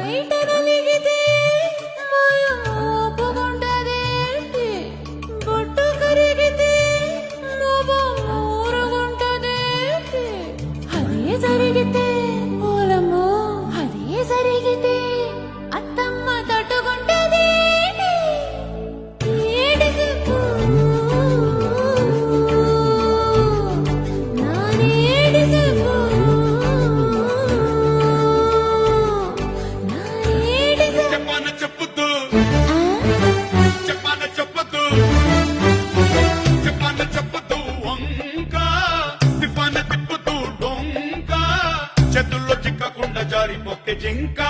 బయట నలిగితే మాయం ఆపుకుంటదేంటి? బొట్టు కరిగితే లోపం ఊరుగుంటదేంటి? అదే జరిగితే ఓలమ్మో, అదే జరిగితే అత్తమ్మ తట్టుకుంటదేంటి? ఏడు చెప్పు నానేడు చెప్పు నానేడు చెప్పు చెప్పాన చెప్పుతూ చెప్పాన చెప్పుతూ చెప్పాన చెప్పుతూ వంక తిప్పాన తిప్పుతూ డొంక చేతుల్లో చిక్కకుండా జారిపోతే జింక